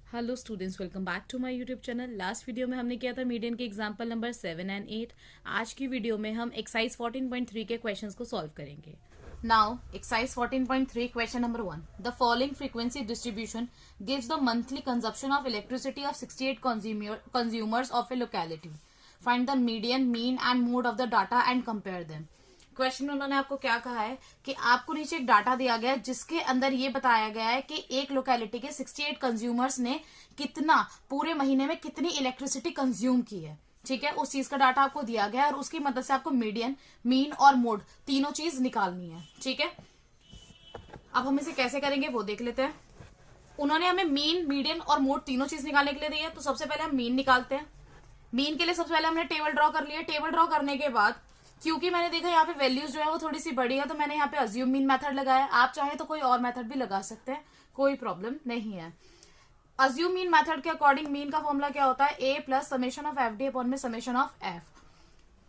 Hello students, welcome back to my YouTube channel. Last video में हमने किया था मीडियन के एग्जाम्पल नंबर 7 एंड 8। आज की वीडियो में हम एक्सरसाइज 14.3 के क्वेश्चंस को सॉल्व करेंगे। Now exercise 14.3 question number 1। The following frequency distribution gives the monthly consumption of elasticity of 68 consumers of A locality. Find the median, mean and mode of the data and compare them. Question में उन्होंने आपको क्या कहा है कि आपको नीचे एक डाटा दिया गया है जिसके अंदर ये बताया गया है कि एक लोकेलिटी के 68 कंज्यूमर्स ने कितना पूरे महीने में कितनी इलेक्ट्रिसिटी कंज्यूम की है। ठीक है, उस चीज का डाटा आपको दिया गया है और उसकी मदद से आपको मीडियन, मीन और मोड तीनों चीज निकालनी है। ठीक है, अब हम इसे कैसे करेंगे वो देख लेते हैं। उन्होंने हमें मीन, मीडियन और मोड तीनों चीज निकालने के लिए दी है, तो सबसे पहले हम मीन निकालते हैं। मीन के लिए सबसे पहले हमने टेबल ड्रॉ कर लिया। टेबल ड्रॉ करने के बाद क्योंकि मैंने देखा यहाँ पे वैल्यूज जो है वो थोड़ी सी बड़ी है, तो मैंने यहाँ पे अज्यूम मीन मेथड लगाया। आप चाहे तो कोई और मेथड भी लगा सकते हैं, कोई प्रॉब्लम नहीं है। अज्यूम मीन मेथड के अकॉर्डिंग मीन का फॉर्मूला क्या होता है? A plus summation of F D upon में समेशन ऑफ एफ।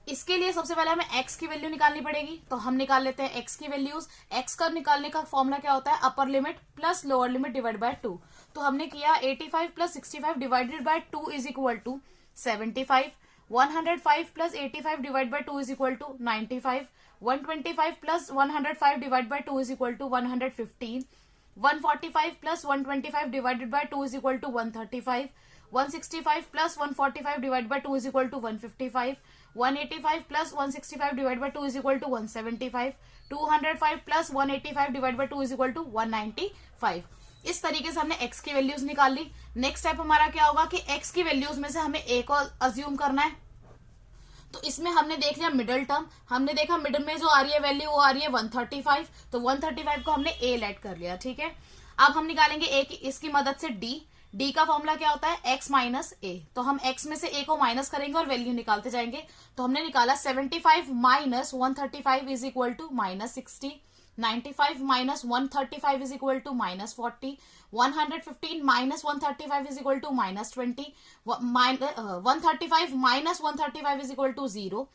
इसके लिए सबसे पहले हमें एक्स की वैल्यू निकालनी पड़ेगी, तो हम निकाल लेते हैं एक्स की वैल्यूज। एक्स का निकालने का फॉर्मूला क्या होता है? Upper limit plus lower limit divide by 2। तो हमने किया 85 plus 65 divided by 2 is equal to 75। 105 plus 85 divide by 2 is equal to 95। 125 plus 105 divide by 2 is equal to 115। 145 plus 125 divided by 2 is equal to 135। 165 plus 145 divide by 2 is equal to 155। 185 plus 165 divide by 2 is equal to 175। 205 plus 185 divide by 2 is equal to 195। इस तरीके से हमने x की values निकाल ली। Next step हमारा क्या होगा कि x की वैल्यूज में से हमें a को अज्यूम करना है। तो इसमें हमने देख लिया मिडल टर्म, हमने देखा मिडल में जो आ रही है वैल्यू वो आ रही है 135, तो 135 को हमने a लेट कर लिया। ठीक है, अब हम निकालेंगे a की, इसकी मदद से d का फॉर्मूला क्या होता है? x minus a। तो हम x में से a को माइनस करेंगे और वैल्यू निकालते जाएंगे। तो हमने निकाला 75 minus 135 is equal to minus 60। 95 minus 135 is equal to minus 40। 115 minus 135 is equal to minus 20। 135 minus 135 is equal to 0।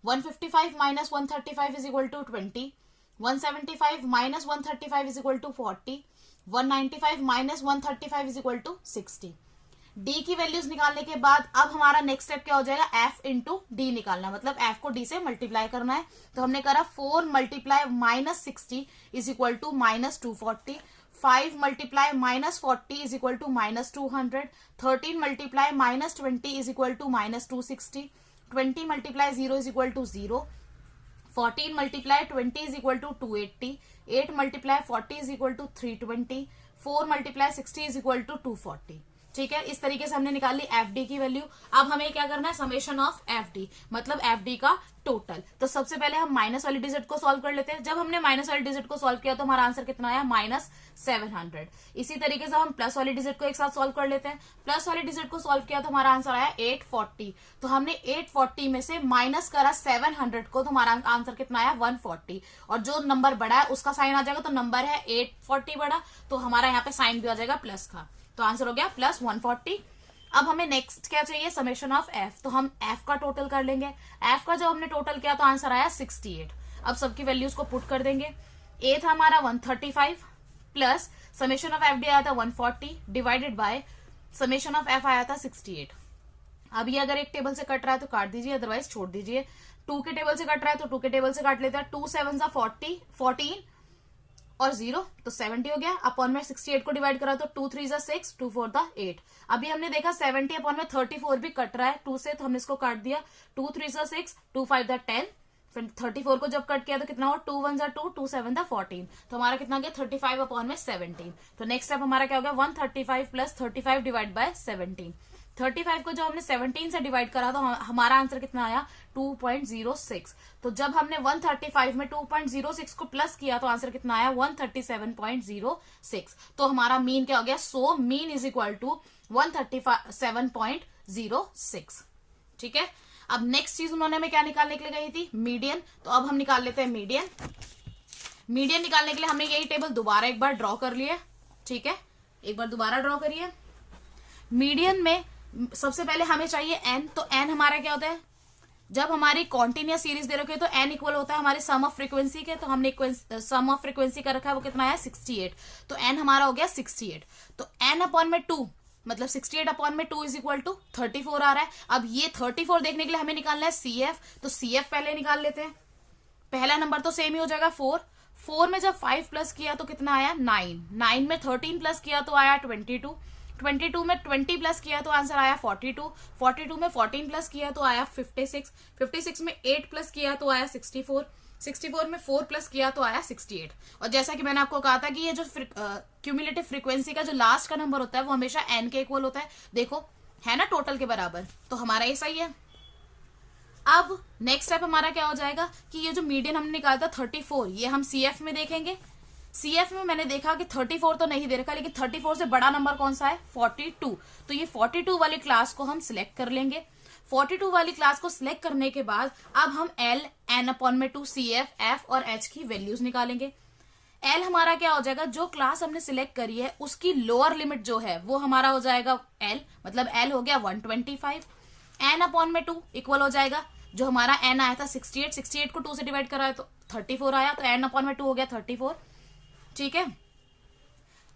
155 minus 135 is equal to 20। 175 minus 135 is equal to 40। 195 minus 135 is equal to 60। D की values निकालने के बाद अब हमारा next step क्या हो जाएगा? F into D निकालना, मतलब एफ को डी से मल्टीप्लाई करना है। तो हमने करा 4 multiply minus 60 is equal to minus 240। 5 multiply minus 40 is equal to minus 200। 13 multiply minus 20 is equal to minus 260। 20 multiply 0 is equal to 0। 14 multiply 20 is equal to 280। 8 multiply 40 is equal to 320। 4 multiply 60 is equal to 240। ठीक है, इस तरीके से हमने निकाल ली F D की value. अब हमें क्या करना है? समेशन ऑफ एफ डी, मतलब एफ डी का टोटल। तो सबसे पहले हम माइनस वाली डिजिट को सॉल्व कर लेते हैं। जब हमने माइनस वाली डिजिट को सॉल्व किया तो हमारा आंसर कितना आया? माइनस 700। इसी तरीके से हम प्लस वाली डिजिट को एक साथ सॉल्व कर लेते हैं। प्लस वाली डिजिट को सॉल्व किया तो हमारा आंसर आया 840। तो हमने 840 में से माइनस करा 700 को, तो हमारा आंसर कितना आया? 140। और जो नंबर बड़ा है उसका साइन आ जाएगा, तो नंबर है 840 बड़ा, तो हमारा यहाँ पे साइन भी आ जाएगा प्लस का, तो आंसर हो गया प्लस 140। अब हमें नेक्स्ट क्या चाहिए? Summation of F. तो हम एफ का टोटल कर लेंगे। एफ का जब हमने टोटल किया तो आंसर आया 68। अब सबकी वैल्यूज को पुट कर देंगे। ए था हमारा 135 plus summation of F D आया था 140 divided by summation of F आया था 68। अब ये अगर एक टेबल से कट रहा है तो काट दीजिए, अदरवाइज छोड़ दीजिए। 2 के टेबल से कट रहा है तो 2 के टेबल से काट लेते हैं। 2 7 40 14 और 0 तो 70 हो गया। अपॉन में 68 को डिवाइड करा तो 2 3 6, 2 4 8। अभी हमने देखा 70 अपॉन में 34 भी कट रहा है 2 से, तो हमने इसको काट दिया। 2 3 6, 2 5 10। फिर 34 को जब कट किया तो कितना हो? 2 1 2, 2 7 14। तो हमारा कितना गया? 35 अपॉन में 17। तो नेक्स्ट स्टेप हमारा क्या हो गया? 135 प्लस 35 डिवाइड बाय 17। 35 को जब हमने 17 से डिवाइड करा तो हमारा आंसर कितना आया? 2.06। तो जब हमने 135 में 2.06 को प्लस किया तो आंसर कितना आया? 137.06। तो हमारा मीन क्या हो गया? So mean is equal to 137.06। ठीक है, अब नेक्स्ट चीज उन्होंने हमें क्या निकालने के लिए कही थी? मीडियन। तो अब हम निकाल लेते हैं मीडियन। मीडियन निकालने के लिए हमने यही टेबल दोबारा एक बार ड्रॉ कर लिया। ठीक है, एक बार दोबारा ड्रॉ करिए। मीडियन में सबसे पहले हमें चाहिए एन। तो एन हमारा क्या होता है? जब हमारी कॉन्टिन्यूस सीरीज दे रखी है तो एन इक्वल होता है हमारे सम ऑफ फ्रीक्वेंसी के। तो हमने सम ऑफ फ्रीक्वेंसी का रखा है, वो कितना है? 68। तो एन हमारा हो गया 68। तो एन अपॉन में 2 मतलब 68 अपॉन में 2 इज इक्वल टू 34 आ रहा है। अब ये 34 देखने के लिए हमें निकालना है CF, तो CF पहले निकाल लेते हैं। पहला नंबर तो सेम ही हो जाएगा 4 में जब 5 प्लस किया तो कितना आया 9 में 13 प्लस किया तो आया 22 में 20 प्लस किया तो आंसर आया 42 में 14 प्लस किया तो आया 56 में 8 प्लस किया तो आया 64 में 4 प्लस किया तो आया 68। और जैसा कि मैंने आपको कहा था कि ये जो क्यूमुलेटिव फ्रीक्वेंसी का जो लास्ट का नंबर होता है वो हमेशा n के इक्वल होता है। देखो है ना टोटल के बराबर, तो हमारा ये सही है। अब नेक्स्ट स्टेप हमारा क्या हो जाएगा कि ये जो मीडियन हमने निकाला था 34, ये हम CF में देखेंगे। CF में मैंने देखा कि 34 तो नहीं दे रखा, लेकिन 34 से बड़ा नंबर कौन सा है 42, तो ये 42 वाली क्लास को हम सिलेक्ट कर लेंगे। 42 वाली क्लास को सिलेक्ट करने के बाद अब हम L, n/2 CF, F और H की वैल्यूज निकालेंगे। L हमारा क्या हो जाएगा, जो क्लास हमने सिलेक्ट करी है उसकी लोअर लिमिट जो है वो हमारा हो जाएगा L, मतलब L हो गया 125। n/2 इक्वल हो जाएगा, जो हमारा n आया था 68 को 2 से डिवाइड करा है तो 34 आया, तो n/2 हो गया 34। ठीक है।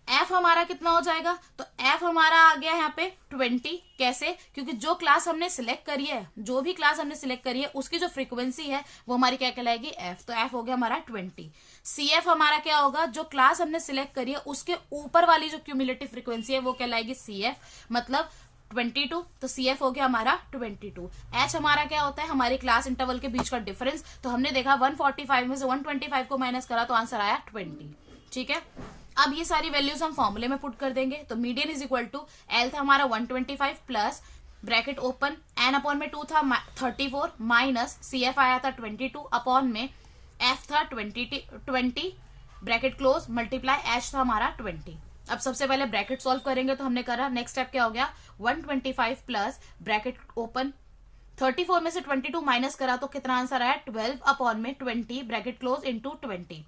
F हमारा कितना हो जाएगा, तो F हमारा आ गया यहाँ पे 20। कैसे, क्योंकि जो क्लास हमने सिलेक्ट करी है, जो भी क्लास हमने सिलेक्ट करी है उसकी जो फ्रीक्वेंसी है वो हमारी क्या कहलाएगी F, तो F हो गया हमारा 20। CF हमारा क्या होगा, जो क्लास हमने सिलेक्ट करी है उसके ऊपर वाली जो क्यूमुलेटिव फ्रीक्वेंसी है वो कहलाएगी CF, मतलब 22, तो CF हो गया हमारा 22। H हमारा क्या होता है, हमारी क्लास इंटरवल के बीच का डिफरेंस, तो हमने देखा 145 में से 125 को माइनस करा तो आंसर आया 20। ठीक है। अब ये सारी वैल्यूज हम फॉर्मूले में पुट कर देंगे, तो median is equal to L था हमारा 125 प्लस ब्रैकेट ओपन n/2 था 34 माइनस CF आया था 22 अपॉन में F था 20 ब्रैकेट क्लोज मल्टीप्लाई H था हमारा 20। अब सबसे पहले ब्रैकेट सॉल्व करेंगे, तो हमने करा नेक्स्ट स्टेप क्या हो गया 125 प्लस ब्रैकेट ओपन 34 में से 22 माइनस करा तो कितना आंसर आया 12 अपॉन में 20 ब्रैकेट क्लोज इंटू 20।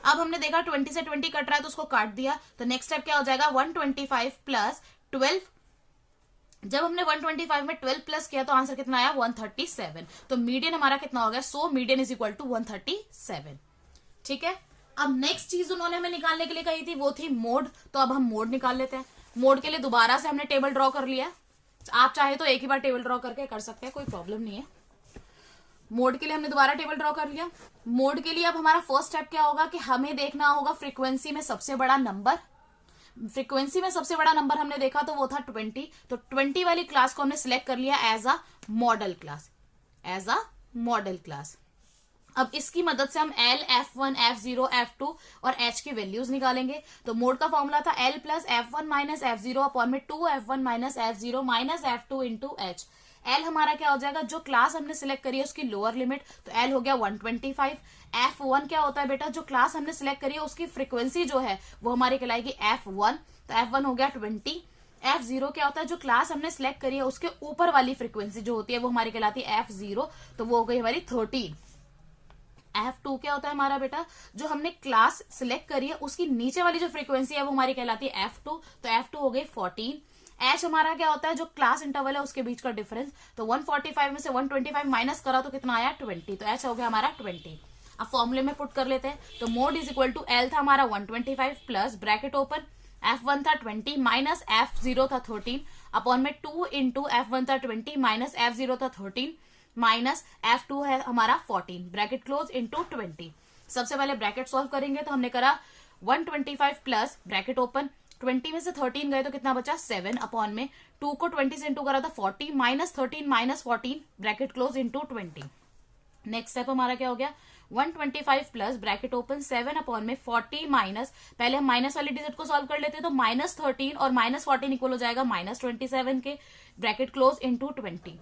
अब हमने देखा 20 से 20 कट रहा है तो उसको काट दिया, तो नेक्स्ट स्टेप क्या हो जाएगा 125 प्लस 12। जब हमने 125 में 12 प्लस किया तो आंसर कितना आया 137, तो मीडियन हमारा कितना हो गया, so median is equal to 137। ठीक है। अब नेक्स्ट चीज उन्होंने हमें निकालने के लिए कही थी वो थी मोड, तो अब हम मोड निकाल लेते हैं। मोड के लिए दोबारा से हमने टेबल ड्रॉ कर लिया, आप चाहे तो एक ही बार टेबल ड्रॉ करके कर सकते हैं, कोई प्रॉब्लम नहीं है। मोड के लिए हमने दोबारा टेबल ड्रॉ कर लिया। मोड के लिए अब हमारा फर्स्ट स्टेप क्या होगा कि हमें देखना होगा फ्रीक्वेंसी में सबसे बड़ा नंबर। फ्रीक्वेंसी में सबसे बड़ा नंबर हमने देखा तो वो था 20, तो 20 वाली क्लास को हमने सिलेक्ट कर लिया एज अ मॉडल क्लास। अब इसकी मदद से हम L, F1, F0, F2 और H की वैल्यूज निकालेंगे। तो मोड का फॉर्मूला था L plus F1 minus F0 upon में 2F1 minus F0 minus F2 into H। L हमारा क्या हो जाएगा, जो क्लास हमने सिलेक्ट करी है उसकी लोअर लिमिट, तो L हो गया 125। F1 क्या होता है बेटा, जो क्लास हमने सिलेक्ट करी है उसकी फ्रीक्वेंसी जो है वो हमारी कहलाएगी F1, तो F1 हो गया 20। F0 क्या होता है, जो क्लास हमने सिलेक्ट करी है उसके ऊपर वाली फ्रीक्वेंसी जो होती है वो हमारी कहलाती है F0, तो वो हो गई हमारी 13। F2 क्या होता है हमारा बेटा, जो हमने क्लास सिलेक्ट करी है उसकी नीचे वाली जो फ्रीक्वेंसी है वो हमारी कहलाती है F2, तो F2 हो गई 14। H हमारा क्या होता है, जो क्लास इंटरवल है उसके बीच का डिफरेंस, तो 145 में से 125 माइनस करा तो कितना आया 20, तो H हो गया हमारा 20। अब फॉर्मूले में पुट कर लेते हैं, तो mode is equal to L था हमारा 125 प्लस ब्रैकेट ओपन F1 था 20 माइनस F0 था 13 अपॉन में 2 इंटू F1 था 20 माइनस F0 था 13 माइनस F2 है हमारा 14 ब्रैकेट क्लोज इंटू 20। सबसे पहले ब्रैकेट सॉल्व करेंगे, तो हमने करा 125 प्लस ब्रैकेट ओपन 20 में से 13 गए तो कितना बचा 7 अपॉन में 2 को 20 से इंटू करा था 40 minus 13 minus 14 bracket close into 20। Next step हमारा क्या हो गया 125 प्लस ब्रैकेट ओपन 7 अपॉन में 40 माइनस, पहले हम माइनस वाले डिजिट को सॉल्व कर लेते हैं, तो माइनस 13 और माइनस 14 इक्वल हो जाएगा माइनस 27 के bracket close into 20।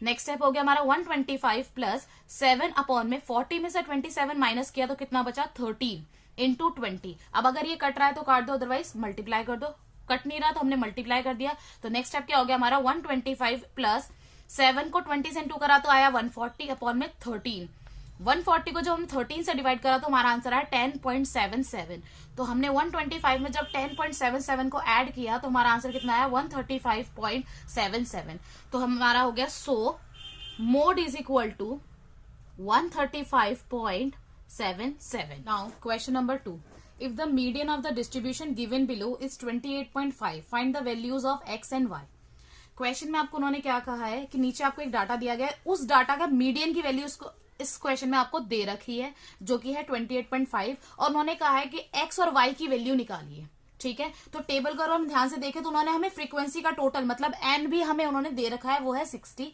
Next step हो गया हमारा 125 प्लस 7 अपॉन में 40 में से 27 माइनस किया तो कितना बचा 13 इंटू 20। अब अगर ये कट रहा है तो काट दो, अदरवाइज मल्टीप्लाई कर दो। कट नहीं रहा तो हमने मल्टीप्लाई कर दिया, तो नेक्स्ट स्टेप क्या हो गया हमारा 125 प्लस 7 को 20 से इंटू करा तो आया 140 अपॉन में 13। 140 को जब हमने 13 से डिवाइड करा तो हमारा आंसर आया 10.77। तो हमने 125 में जब 10.77 को ऐड किया तो हमारा आंसर कितना आया 135.77। तो हमारा हो गया so mode is equal to 135.77। Now question number 2, if the median of the distribution given below is 28.5 find the values of X and Y. क्वेश्चन में आपको उन्होंने क्या कहा है कि नीचे आपको एक डाटा दिया गया है, उस डाटा का मीडियन की वैल्यू इस क्वेश्चन में आपको दे रखी है जो कि है 28.5 और उन्होंने कहा है कि एक्स और वाई की वैल्यू निकालिए। ठीक है, तो टेबल का हम ध्यान से देखें तो उन्होंने हमें फ्रीक्वेंसी का टोटल मतलब एन भी हमें उन्होंने दे रखा है, वो है 60।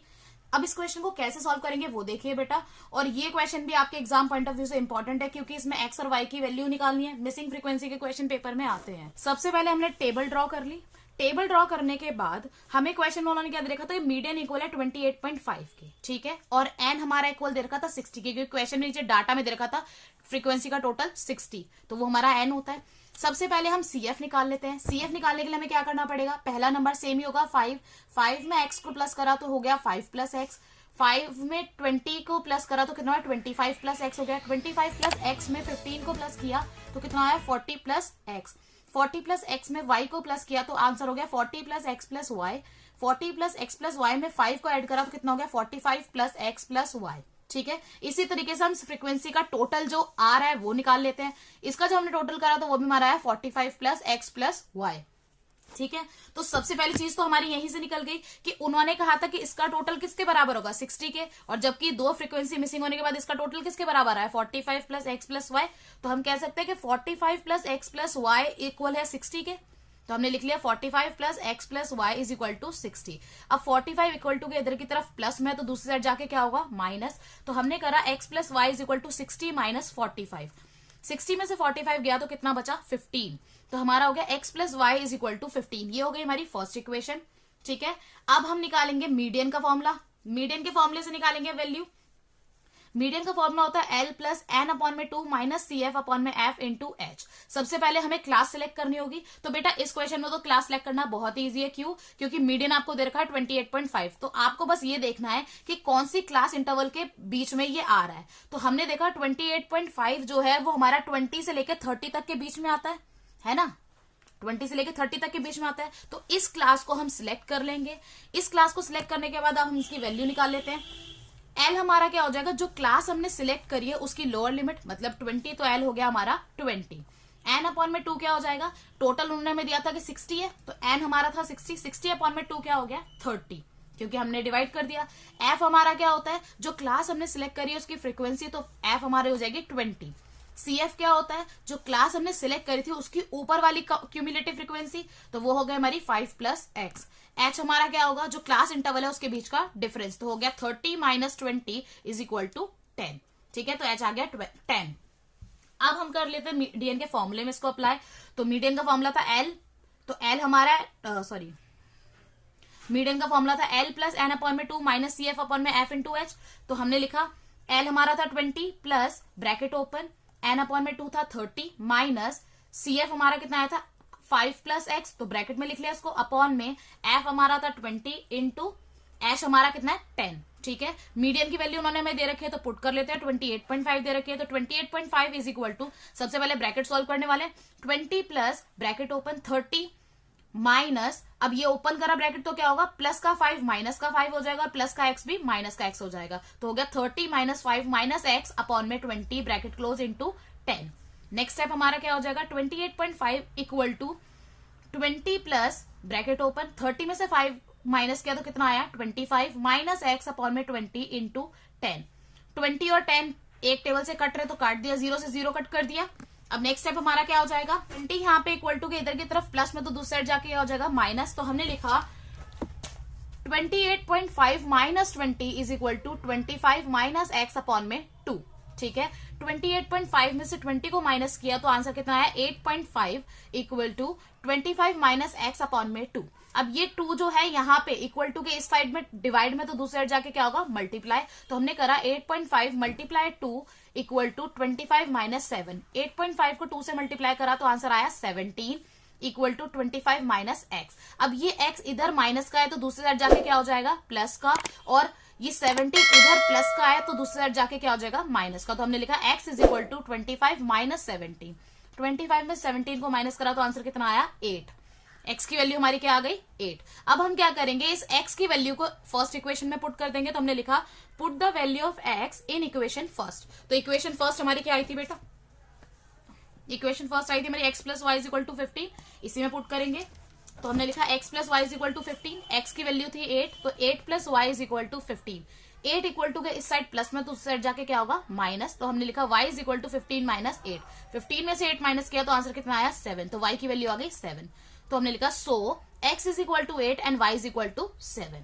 अब इस क्वेश्चन को कैसे सॉल्व करेंगे वो देखिए बेटा, और ये क्वेश्चन भी आपके एग्जाम पॉइंट ऑफ व्यू से इंपॉर्टेंट है क्योंकि इसमें एक्स और वाई की वैल्यू निकालनी है। मिसिंग फ्रीक्वेंसी के क्वेश्चन पेपर में आते हैं। सबसे पहले हमने टेबल ड्रॉ कर ली। टेबल ड्रॉ करने के बाद हमें क्वेश्चन में उन्होंने क्या दे रखा था, मीडियन इक्वल है 28.5 के, ठीक है, और एन हमारा इक्वल दे रखा था 60 के, क्योंकि क्वेश्चन में नीचे डाटा में दे रखा था फ्रीक्वेंसी का टोटल 60, तो वो हमारा एन होता है। सबसे पहले हम सीएफ निकाल लेते हैं। सीएफ निकालने के लिए हमें क्या करना पड़ेगा, पहला नंबर सेम ही होगा 5 में एक्स को प्लस करा तो हो गया 5 प्लस एक्स, 5 में 20 को प्लस करा तो कितना है 25 प्लस एक्स हो गया, 25 प्लस एक्स में 15 को प्लस किया तो कितना है 40 प्लस एक्स, 40 प्लस एक्स में y को प्लस किया तो आंसर हो गया 40 plus X plus Y, 40 plus X plus Y में 5 को ऐड करा तो कितना हो गया 45 प्लस एक्स प्लस वाई। ठीक है, इसी तरीके से हम फ्रीक्वेंसी का टोटल जो आ रहा है वो निकाल लेते हैं। इसका जो हमने टोटल करा तो वो भी हमारा है 45 प्लस एक्स प्लस वाई। ठीक है, तो सबसे पहली चीज तो हमारी यहीं से निकल गई कि उन्होंने कहा था कि इसका टोटल किसके बराबर होगा 60 के, और जबकि दो फ्रीक्वेंसी मिसिंग होने के बाद इसका टोटल किसके बराबर है 45 प्लस एक्स प्लस वाई। तो हम कह सकते हैं कि 45 plus X plus Y equal है 60 के, तो हमने लिख लिया 45 plus X plus Y is equal to 60। अब 45 इक्वल टू के इधर की तरफ प्लस में तो दूसरी साइड जाके क्या होगा माइनस, तो हमने करा X plus Y is equal to 60 minus 45, 60 में से 45 गया तो कितना बचा 15, तो हमारा हो गया x plus Y is equal to 15। ये हो गई हमारी फर्स्ट इक्वेशन। ठीक है, अब हम निकालेंगे मीडियन का फॉर्मूला। मीडियन के फॉर्मूले से निकालेंगे वैल्यू। मीडियन का फॉर्मूला होता है L प्लस एन अपॉन में 2 माइनस सी एफ अपॉन में एफ इंटू एच। सबसे पहले हमें क्लास सिलेक्ट करनी होगी, तो बेटा इस क्वेश्चन में तो क्लास सिलेक्ट करना बहुत ईजी है। क्यों? क्योंकि मीडियन आपको दे रखा है 28.5, तो आपको बस ये देखना है कि कौन सी क्लास इंटरवल के बीच में ये आ रहा है। तो हमने देखा 28.5 जो है वो हमारा 20 से लेकर 30 तक के बीच में आता है ना, 20 से लेकर 30 तक के बीच में आता है। तो इस क्लास को हम सिलेक्ट कर लेंगे। इस क्लास को सिलेक्ट करने के बाद अब हम इसकी वैल्यू निकाल लेते हैं। एल हमारा क्या हो जाएगा, जो क्लास हमने सिलेक्ट करी है उसकी लोअर लिमिट मतलब 20, तो एल हो गया हमारा 20। एन अपॉन में 2 क्या हो जाएगा, टोटल उन्होंने में दिया था कि 60 है, तो एन हमारा था 60, 60 अपॉन में 2 क्या हो गया 30, क्योंकि हमने डिवाइड कर दिया। एफ हमारा क्या होता है, जो क्लास हमने सिलेक्ट करी है उसकी फ्रीक्वेंसी, तो एफ हमारे हो जाएगी 20। CF क्या होता है, जो क्लास हमने सिलेक्ट करी थी उसकी ऊपर वाली क्यूमुलेटिव फ्रीक्वेंसी, तो वो हो गया हमारी 5 प्लस एक्स। एच हमारा क्या होगा, जो क्लास इंटरवल है उसके बीच का डिफरेंस, तो हो गया 30 माइनस 20 इज इक्वल टू 10। ठीक है, तो एच आ गया 10। अब हम कर लेते हैं मीडियन के फॉर्मूले में इसको अप्लाई। तो मीडियन का फॉर्मूला था एल, तो एल हमारा मीडियन का फॉर्मूला था एल प्लस एन अपॉन में 2 माइनस सी एफ अपॉन में एफ इंटू एच। तो हमने लिखा एल हमारा था 20 plus bracket open N upon में 2 था 30 माइनस सी एफ हमारा कितना आया था 5 प्लस एक्स, तो ब्रैकेट में लिख लिया इसको, अपॉन में एफ हमारा था 20 इंटू एच हमारा कितना है 10। ठीक है, मीडियन की वैल्यू उन्होंने हमें दे रखी है तो पुट कर लेते हैं। 28.5 दे रखी है तो 28.5 इज इक्वल टू, सबसे पहले ब्रैकेट सॉल्व करने वाले 20 प्लस ब्रैकेट ओपन 30 माइनस, अब ये ओपन करा ब्रैकेट तो क्या होगा प्लस का 5 माइनस का 5 हो जाएगा, प्लस का एक्स भी माइनस का एक्स हो जाएगा, तो हो गया 30 माइनस 5 माइनस एक्स अपॉन में 20 bracket close into 10। Next step हमारा क्या हो जाएगा 28.5 equal to 20 plus bracket open 30 में से 5 माइनस किया तो कितना आया 25 माइनस एक्स अपॉन में 20 इंटू 10। 20 और 10 एक टेबल से कट रहे तो काट दिया, 0 से 0 कट कर दिया। अब नेक्स्ट स्टेप हमारा क्या हो जाएगा 20 यहाँ पे इक्वल टू के इधर की तरफ प्लस में तो दूसरी साइड जाके हो जाएगा माइनस, तो हमने लिखा 28.5 minus 20 is equal to 25 minus X upon में 2। ठीक है, 28.5 में से 20 को माइनस किया तो आंसर कितना है 8.5 equal to 25 minus X upon में 2। अब ये 2 जो है यहाँ पे इक्वल टू के इस साइड में डिवाइड में तो दूसरी साइड जाके क्या होगा मल्टीप्लाई, तो हमने करा 8.5 मल्टीप्लाई 2 इक्वल टू 25 माइनस 7। 8.5 को 2 से मल्टीप्लाई करा तो आंसर आया 17 इक्वल टू 25 माइनस एक्स। अब ये एक्स इधर माइनस का है तो दूसरी साइड जाके क्या हो जाएगा प्लस का, और ये 17 इधर प्लस का है तो दूसरी साइड जाके क्या हो जाएगा माइनस का, तो हमने लिखा x is equal to 25 minus 17। 25 में 17 को माइनस करा तो आंसर कितना आया 8। x की वैल्यू हमारी क्या आ गई 8। अब हम क्या करेंगे, इस x की वैल्यू को फर्स्ट इक्वेशन में पुट कर देंगे, तो हमने लिखा put the value of x in equation first. तो इक्वेशन फर्स्ट हमारी क्या आई थी बेटा, इक्वेशन फर्स्ट आई थी मेरी x plus Y is equal to 15, इसी में पुट करेंगे। तो हमने लिखा x plus Y is equal to 15, x की वैल्यू थी 8, तो 8 plus Y is equal to 15। 8 equal to के इस साइड प्लस में, तो उस साइड जाके क्या होगा माइनस, तो हमने लिखा y is equal to 15 minus 8। 15 में से 8 माइनस किया तो आंसर कितना आया 7, तो y की वैल्यू आ गई 7। तो हमने लिखा so x is equal to 8 and y is equal to 7।